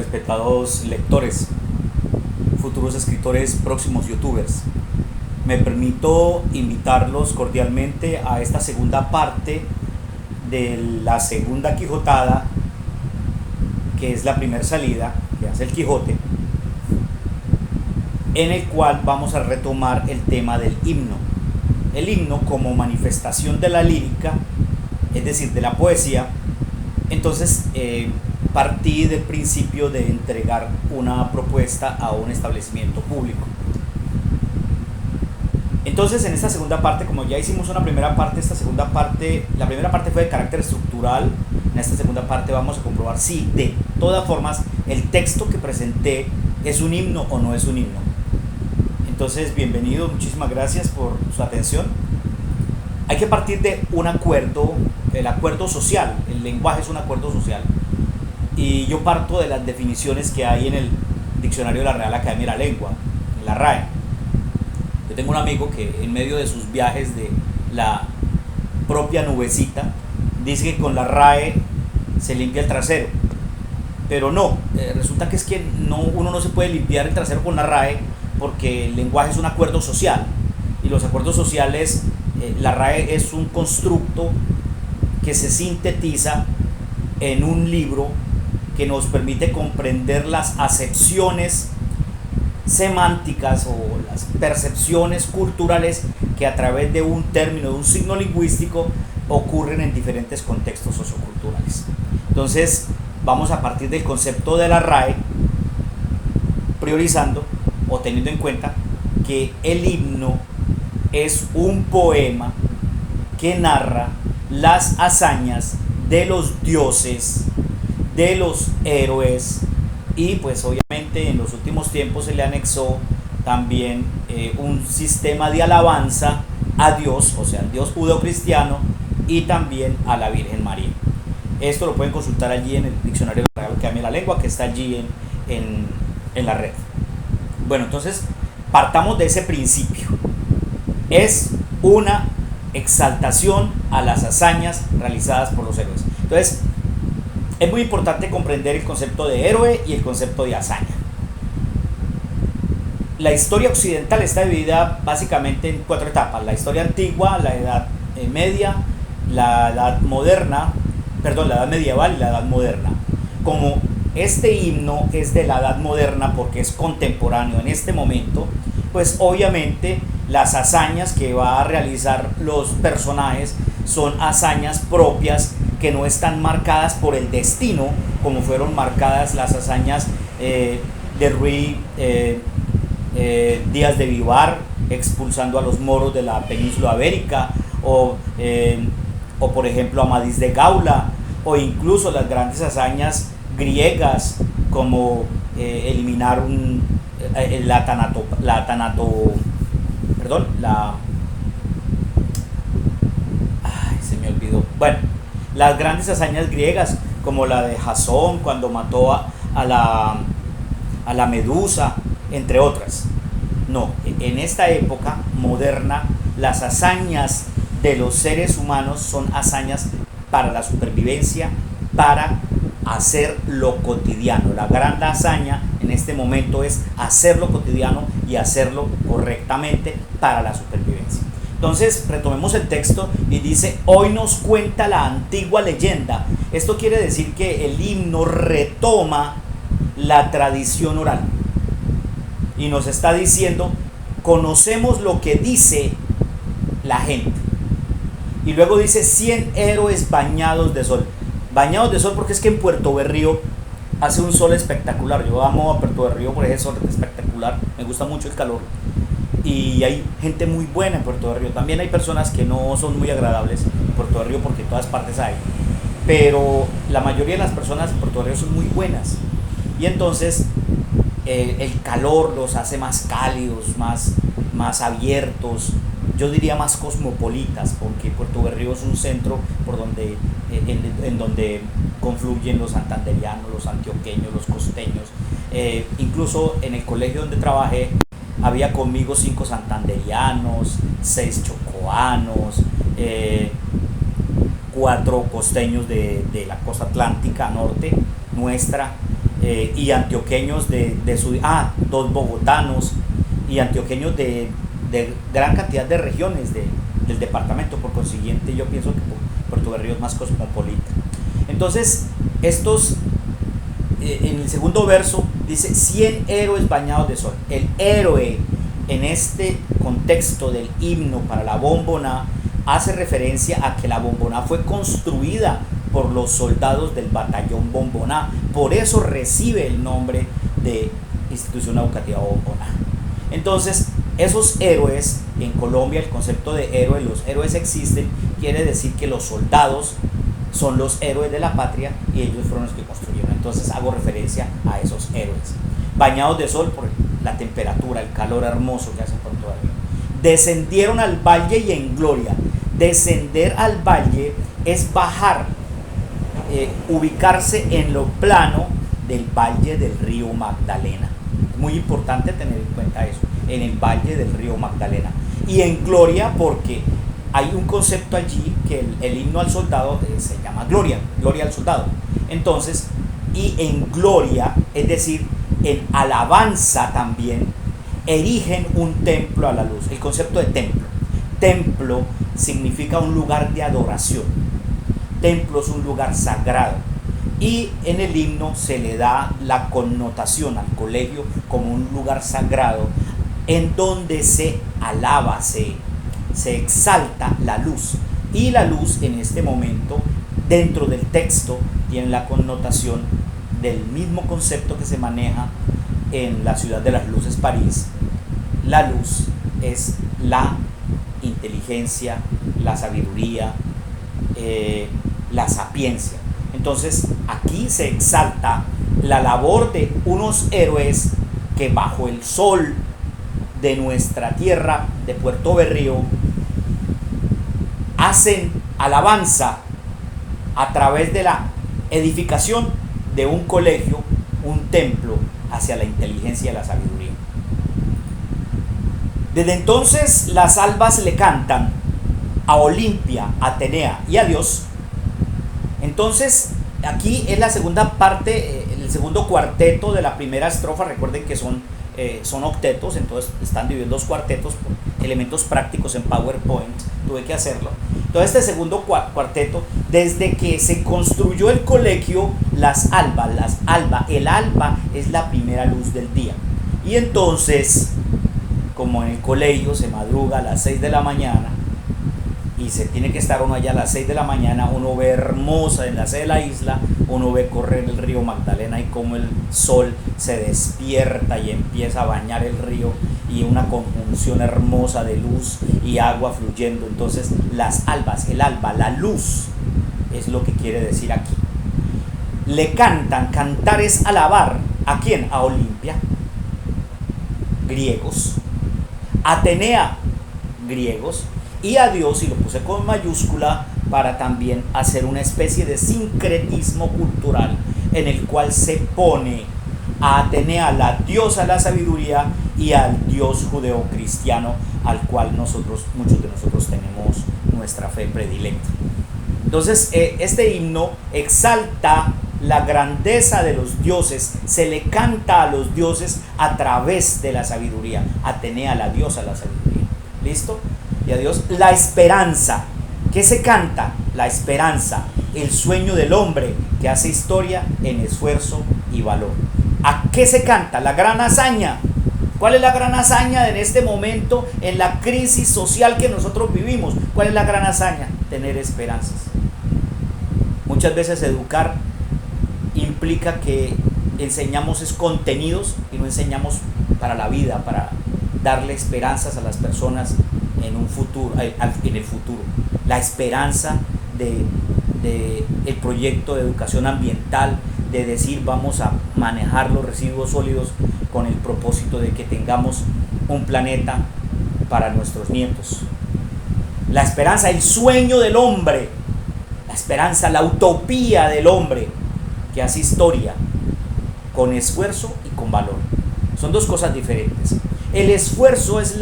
respetados lectores, futuros escritores, próximos youtubers. Me permito invitarlos cordialmente a esta segunda parte de la segunda Quijotada, que es la primera salida que hace el Quijote, en el cual vamos a retomar el tema del himno. El himno como manifestación de la lírica, es decir, de la poesía. Entonces partí del principio de entregar una propuesta a un establecimiento público. Entonces en esta segunda parte, como ya hicimos una primera parte, la primera parte fue de carácter estructural. En esta segunda parte vamos a comprobar si de todas formas el texto que presenté es un himno o no es un himno. Entonces, bienvenidos, muchísimas gracias por su atención. Hay que partir de un acuerdo, el acuerdo social. El lenguaje es un acuerdo social. Y yo parto de las definiciones que hay en el diccionario de la Real Academia de la Lengua, en la RAE. Yo tengo un amigo que en medio de sus viajes de la propia nubecita dice que con la RAE se limpia el trasero. Pero no, resulta que uno no se puede limpiar el trasero con la RAE, porque el lenguaje es un acuerdo social, y los acuerdos sociales, la RAE es un constructo que se sintetiza en un libro que nos permite comprender las acepciones semánticas o las percepciones culturales que a través de un término, de un signo lingüístico, ocurren en diferentes contextos socioculturales. Entonces vamos a partir del concepto de la RAE, priorizando o teniendo en cuenta que el himno es un poema que narra las hazañas de los dioses, de los héroes, y pues obviamente en los últimos tiempos se le anexó también un sistema de alabanza a Dios, o sea, al Dios judeocristiano, y también a la Virgen María. Esto lo pueden consultar allí en el diccionario de la Real Academia de la Lengua, que está allí en la red. Bueno, entonces partamos de ese principio. Es una exaltación a las hazañas realizadas por los héroes. Entonces, es muy importante comprender el concepto de héroe y el concepto de hazaña. La historia occidental está dividida básicamente en 4 etapas: la historia antigua, la edad media, la edad moderna, la edad medieval y la edad moderna. Como este himno es de la edad moderna porque es contemporáneo en este momento, pues obviamente las hazañas que va a realizar los personajes son hazañas propias, que no están marcadas por el destino como fueron marcadas las hazañas de Ruy Díaz de Vivar expulsando a los moros de la península ibérica, o por ejemplo Amadís de Gaula, o incluso las grandes hazañas griegas como eliminar las grandes hazañas griegas como la de Jasón cuando mató a la Medusa, entre otras. No, en esta época moderna las hazañas de los seres humanos son hazañas para la supervivencia, para hacer lo cotidiano. La gran hazaña en este momento es hacer lo cotidiano y hacerlo correctamente para la supervivencia. Entonces retomemos el texto y dice: hoy nos cuenta la antigua leyenda. Esto quiere decir que el himno retoma la tradición oral y nos está diciendo: conocemos lo que dice la gente. Y luego dice: 100 héroes bañados de sol. Bañados de sol porque es que en Puerto Berrío hace un sol espectacular. Yo amo a Puerto Berrío por ese sol espectacular, me gusta mucho el calor. Y hay gente muy buena en Puerto Berrío. También hay personas que no son muy agradables en Puerto Berrío, porque en todas partes hay. Pero la mayoría de las personas en Puerto Berrío son muy buenas. Y entonces el calor los hace más cálidos, más abiertos, yo diría más cosmopolitas, porque Puerto Berrío es un centro por donde, en donde confluyen los santanderianos, los antioqueños, los costeños. Incluso en el colegio donde trabajé había conmigo 5 santanderianos, 6 chocoanos, 4 costeños de la costa atlántica norte nuestra, y antioqueños dos bogotanos y antioqueños de gran cantidad de regiones del departamento. Por consiguiente, yo pienso que Puerto Berrío es más cosmopolita. Entonces, en el segundo verso dice 100 héroes bañados de sol. El héroe en este contexto del himno para la bomboná hace referencia a que la bomboná fue construida por los soldados del batallón bomboná. Por eso recibe el nombre de institución educativa bomboná. Entonces, esos héroes, en Colombia el concepto de héroe, los héroes existen, quiere decir que los soldados son los héroes de la patria y ellos fueron los que construyeron. Entonces hago referencia a esos héroes. Bañados de sol por la temperatura, el calor hermoso que hace por todo el día. Descendieron al valle y en gloria. Descender al valle es bajar, ubicarse en lo plano del valle del río Magdalena. Es muy importante tener en cuenta eso, en el valle del río Magdalena. Y en gloria porque hay un concepto allí que el himno al soldado se llama gloria al soldado. Entonces, y en gloria, es decir, en alabanza también, erigen un templo a la luz. El concepto de templo significa un lugar de adoración. Templo es un lugar sagrado. Y en el himno se le da la connotación al colegio como un lugar sagrado en donde se alaba, se exalta la luz. Y la luz en este momento, dentro del texto, tiene la connotación del mismo concepto que se maneja en la ciudad de las luces, París. La luz es la inteligencia, la sabiduría, la sapiencia. Entonces aquí se exalta la labor de unos héroes que bajo el sol de nuestra tierra de Puerto Berrío hacen alabanza a través de la edificación de un colegio, un templo hacia la inteligencia y la sabiduría. Desde entonces las albas le cantan a Olimpia, a Atenea y a Dios. Entonces aquí es la segunda parte, el segundo cuarteto de la primera estrofa. Recuerden que son octetos, entonces están divididos los cuartetos por elementos prácticos en PowerPoint, tuve que hacerlo. Entonces este segundo cuarteto, desde que se construyó el colegio, el alba es la primera luz del día. Y entonces, como en el colegio se madruga a las 6 de la mañana y se tiene que estar uno allá a las 6 de la mañana, uno ve hermosa en la sede de la isla, uno ve correr el río Magdalena y cómo el sol se despierta y empieza a bañar el río, y una conjunción hermosa de luz y agua fluyendo. Entonces las albas, el alba, la luz, es lo que quiere decir aquí. Le cantan, cantar es alabar. ¿A quién? A Olimpia, griegos, Atenea, griegos, y a Dios, y lo puse con mayúscula para también hacer una especie de sincretismo cultural en el cual se pone a Atenea, la diosa de la sabiduría, y al Dios judeocristiano al cual muchos de nosotros tenemos nuestra fe predilecta. Entonces este himno exalta la grandeza de los dioses, se le canta a los dioses a través de la sabiduría. Atenea, la diosa de la sabiduría. ¿Listo? Y a Dios, la esperanza. ¿Qué se canta? La esperanza, el sueño del hombre que hace historia en esfuerzo y valor. ¿A qué se canta? La gran hazaña. ¿Cuál es la gran hazaña en este momento, en la crisis social que nosotros vivimos? ¿Cuál es la gran hazaña? Tener esperanzas. Muchas veces educar implica que enseñamos contenidos y no enseñamos para la vida, para darle esperanzas a las personas en un futuro, en el futuro. La esperanza de el proyecto de educación ambiental, de decir vamos a manejar los residuos sólidos con el propósito de que tengamos un planeta para nuestros nietos. La esperanza, el sueño del hombre, la esperanza, la utopía del hombre que hace historia con esfuerzo y con valor. Son dos cosas diferentes. El esfuerzo es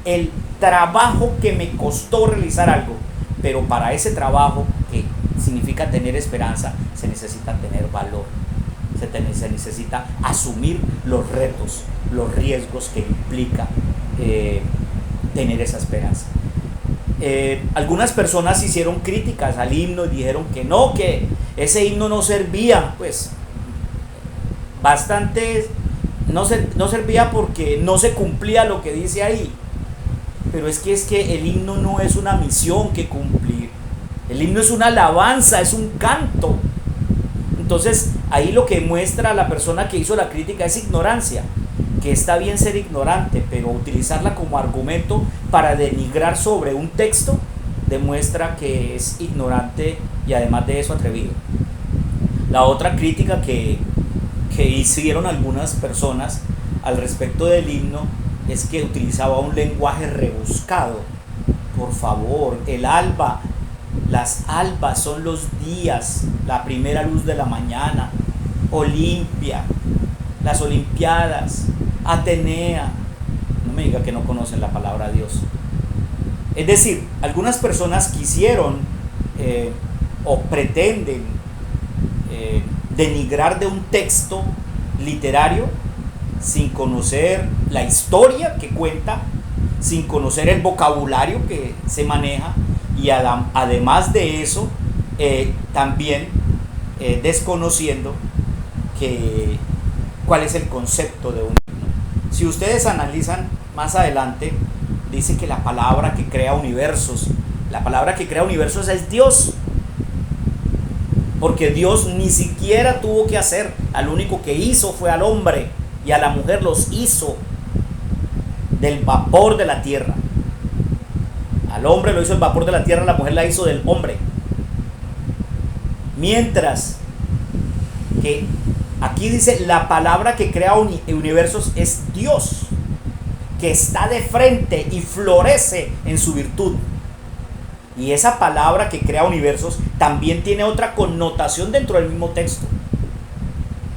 el trabajo que me costó realizar algo, pero para ese trabajo, que significa tener esperanza, se necesita tener valor. se necesita asumir los retos, los riesgos que implica tener esa esperanza. Algunas personas hicieron críticas al himno y dijeron que no, que ese himno no servía, pues bastante, no servía porque no se cumplía lo que dice ahí. Pero es que el himno no es una misión que cumplir, el himno es una alabanza, es un canto. Entonces ahí lo que muestra la persona que hizo la crítica es ignorancia, que está bien ser ignorante, pero utilizarla como argumento para denigrar sobre un texto demuestra que es ignorante y además de eso atrevido. La otra crítica que hicieron algunas personas al respecto del himno es que utilizaba un lenguaje rebuscado. Por favor, el alba, las albas son los días, la primera luz de la mañana, Olimpia, las Olimpiadas, Atenea. No me diga que no conocen la palabra de Dios. Es decir, algunas personas quisieron o pretenden denigrar de un texto literario sin conocer la historia que cuenta, sin conocer el vocabulario que se maneja y además de eso también desconociendo cuál es el concepto de un himno. Si ustedes analizan más adelante, dice que la palabra que crea universos es Dios, porque Dios ni siquiera tuvo que hacer, al único que hizo fue al hombre, y a la mujer los hizo del vapor de la tierra. Al hombre lo hizo el vapor de la tierra, a la mujer la hizo del hombre. Mientras que aquí dice la palabra que crea universos es Dios, que está de frente y florece en su virtud. Y esa palabra que crea universos también tiene otra connotación dentro del mismo texto.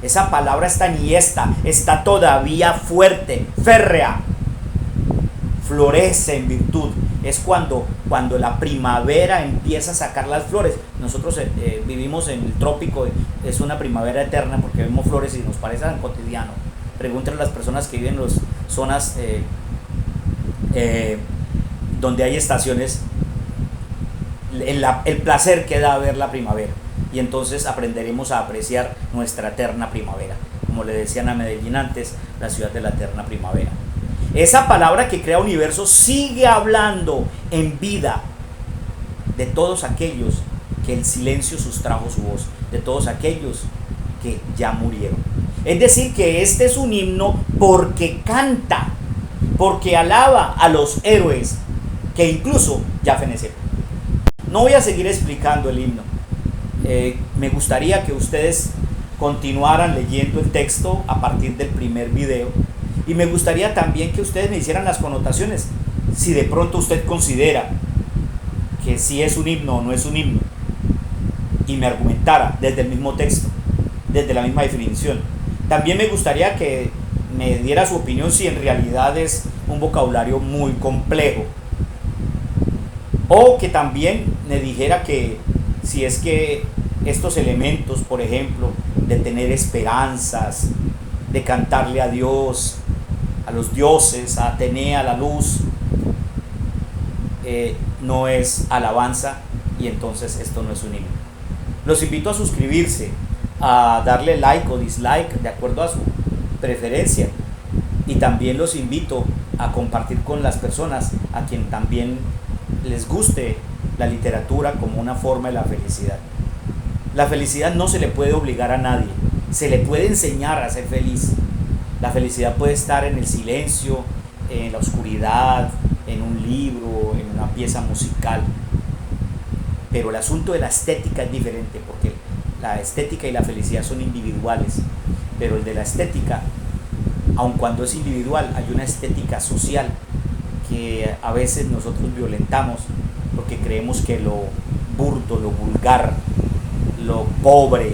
Esa palabra está todavía fuerte, férrea, florece en virtud. Es cuando la primavera empieza a sacar las flores. Nosotros vivimos en el trópico, es una primavera eterna porque vemos flores y nos parece tan cotidiano. Pregúntenle a las personas que viven en las zonas donde hay estaciones, el placer que da ver la primavera. Y entonces aprenderemos a apreciar nuestra eterna primavera. Como le decían a Medellín antes, la ciudad de la eterna primavera. Esa palabra que crea universo sigue hablando en vida de todos aquellos que el silencio sustrajo su voz, de todos aquellos que ya murieron. Es decir, que este es un himno porque canta, porque alaba a los héroes que incluso ya fenecieron. No voy a seguir explicando el himno. Me gustaría que ustedes continuaran leyendo el texto a partir del primer video, y me gustaría también que ustedes me hicieran las connotaciones, si de pronto usted considera que sí es un himno o no es un himno, y me argumentara desde el mismo texto, desde la misma definición. También me gustaría que me diera su opinión si en realidad es un vocabulario muy complejo, o que también me dijera que si es que estos elementos, por ejemplo, de tener esperanzas, de cantarle a Dios, a los dioses, a Atenea, a la luz, no es alabanza, y entonces esto no es un himno. Los invito a suscribirse, a darle like o dislike de acuerdo a su preferencia, y también los invito a compartir con las personas a quien también les guste la literatura como una forma de la felicidad. La felicidad no se le puede obligar a nadie, se le puede enseñar a ser feliz. La felicidad puede estar en el silencio, en la oscuridad, en un libro, en una pieza musical. Pero el asunto de la estética es diferente, porque la estética y la felicidad son individuales. Pero el de la estética, aun cuando es individual, hay una estética social que a veces nosotros violentamos porque creemos que lo burdo, lo vulgar, lo pobre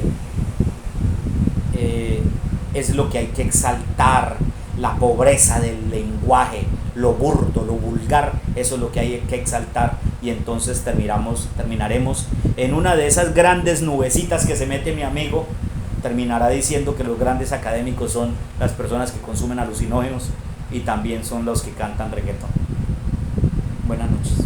es lo que hay que exaltar. La pobreza del lenguaje, lo burdo, lo vulgar, eso es lo que hay que exaltar, y entonces terminaremos en una de esas grandes nubecitas que se mete mi amigo terminará diciendo que los grandes académicos son las personas que consumen alucinógenos y también son los que cantan reggaetón. Buenas noches.